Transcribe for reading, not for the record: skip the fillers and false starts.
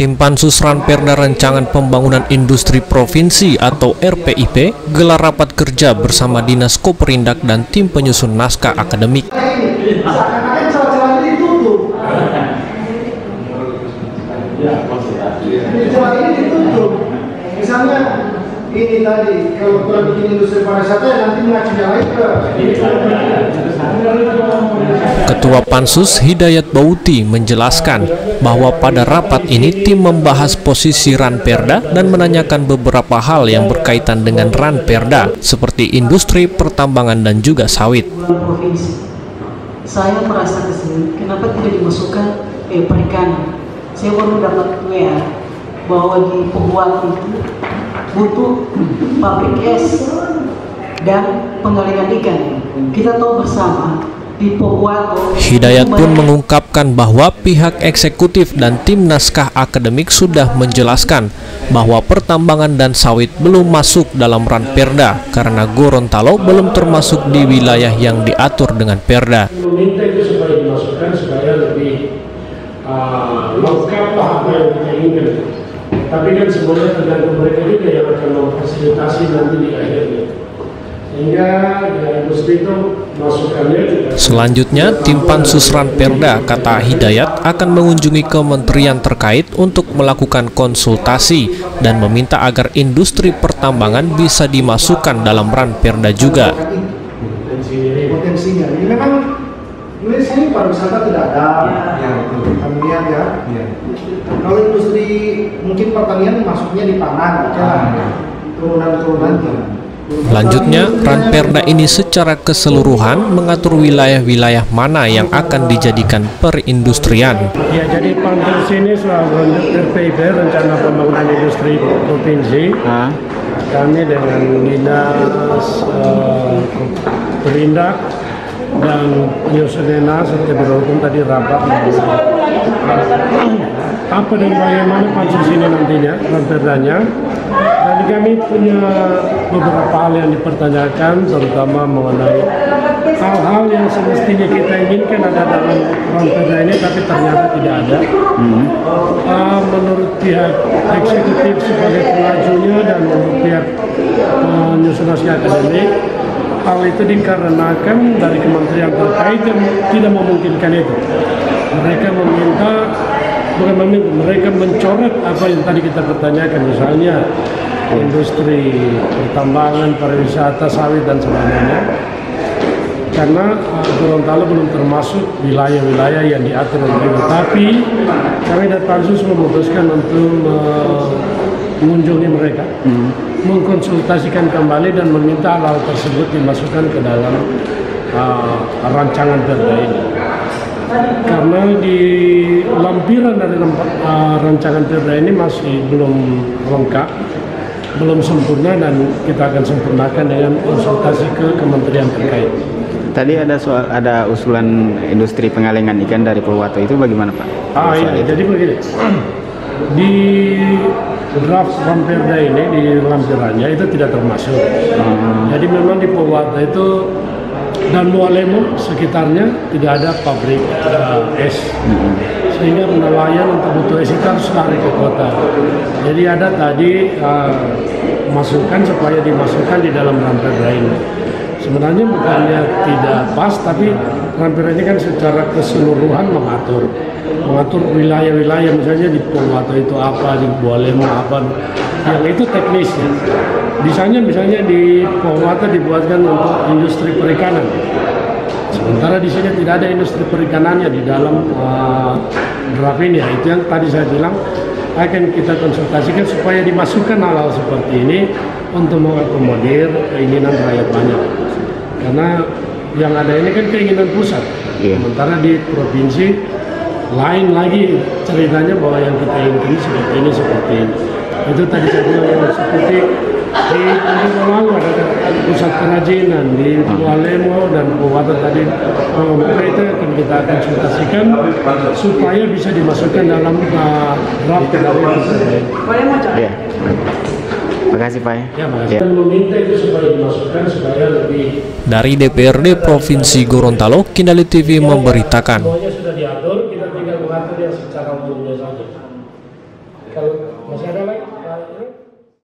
Tim Pansus Ranperda Rancangan Pembangunan Industri Provinsi atau RPIP gelar rapat kerja bersama Dinas Koperindak dan tim penyusun naskah akademik. Misalnya ini tadi kalau kurang bikin industri pariwisata nanti mengacunya lagi ke Ketua Pansus Hidayat Bauti menjelaskan bahwa pada rapat ini tim membahas posisi Ranperda dan menanyakan beberapa hal yang berkaitan dengan Ranperda seperti industri, pertambangan dan juga sawit. Provinsi, saya merasa kesini kenapa tidak dimasukkan perikanan. Saya baru dapat WA bahwa di Pohuwato itu butuh pabrik es dan penggalingan ikan. Kita tahu bersama di Pohuwato. Hidayat pun mengungkapkan bahwa pihak eksekutif dan tim naskah akademik sudah menjelaskan bahwa pertambangan dan sawit belum masuk dalam Ranperda karena Gorontalo belum termasuk di wilayah yang diatur dengan Perda. Meminta itu supaya dimasukkan supaya lebih lengkap apa yang kita inginkan. Tapi kan semuanya tergantung mereka juga yang akan memfasilitasi nanti di akhirnya. Sehingga industri itu masukannya juga. Selanjutnya, tim Pansus Ranperda, kata Hidayat, akan mengunjungi kementerian terkait untuk melakukan konsultasi dan meminta agar industri pertambangan bisa dimasukkan dalam Ranperda juga. Potensinya ini memang Indonesia ini pariwisata tidak ada, kami lihat ya. Kalau industri mungkin pertanian masuknya di pangan, turunan-turunan. Selanjutnya, Ranperda ini secara keseluruhan mengatur wilayah-wilayah mana yang akan dijadikan perindustrian. Ya, jadi Pansus ini soal RPIP, Rencana Pembangunan Industri Provinsi. Kami dengan Dinas Perindak dan Yosudena serta Biro Hukum tadi rapat apa dan bagaimana Pansus ini nantinya, Ranperdanya. Dan kami punya beberapa hal yang dipertanyakan, terutama mengenai hal-hal yang semestinya kita inginkan ada dalam Ranperda ini, tapi ternyata tidak ada. Menurut pihak eksekutif sebagai pengajunya dan menurut pihak penyusun naskah akademik, hal itu dikarenakan dari kementerian terkait yang tidak memungkinkan itu. Mereka meminta, bukan meminta, mereka mencoret apa yang tadi kita pertanyakan, misalnya industri pertambangan, pariwisata, sawit dan sebagainya. Karena Gorontalo belum termasuk wilayah-wilayah yang diatur oleh itu. Tapi kami dari Pansus memutuskan untuk mengunjungi mereka, mengkonsultasikan kembali dan meminta hal tersebut dimasukkan ke dalam rancangan perda ini. Karena di lampiran dari rancangan perda ini masih belum lengkap, belum sempurna, dan kita akan sempurnakan dengan konsultasi ke kementerian terkait. Tadi ada usulan industri pengalengan ikan dari Pohuwato, itu bagaimana Pak? Iya, jadi begini. Di draft Ranperda ini, di lampirannya itu tidak termasuk. Jadi memang di Pohuwato itu dan Mualemo sekitarnya tidak ada pabrik es. Sehingga nelayan untuk butuh es itu harus lari ke kota. Jadi ada tadi masukan supaya dimasukkan di dalam Ranperda ini. Sebenarnya bukannya tidak pas, tapi Ranperda ini kan secara keseluruhan mengatur wilayah-wilayah, misalnya di Pohuwato itu apa, di Mualemo apa, yang itu teknisnya. Misalnya di Pohuwato dibuatkan untuk industri perikanan. Sementara di sini tidak ada industri perikanannya di dalam draft ini. Itu yang tadi saya bilang akan kita konsultasikan supaya dimasukkan hal-hal seperti ini untuk mengakomodir keinginan rakyat banyak. Karena yang ada ini kan keinginan pusat. Sementara di provinsi lain lagi ceritanya bahwa yang kita inginkan seperti ini. Itu tadi saya bilang yang seperti di Lalu ada pusat kerajinan di Mualemo dan Pohuwato tadi. Itu akan kita konsultasikan supaya bisa dimasukkan dalam draft dari Iya. Terima kasih Pak. Ya, meminta itu supaya dimasukkan supaya lebih. Dari DPRD Provinsi Gorontalo, Kindali TV memberitakan. Semuanya sudah diatur, kita tinggal mengatur yang secara umumnya saja. Kalau masih ada lagi,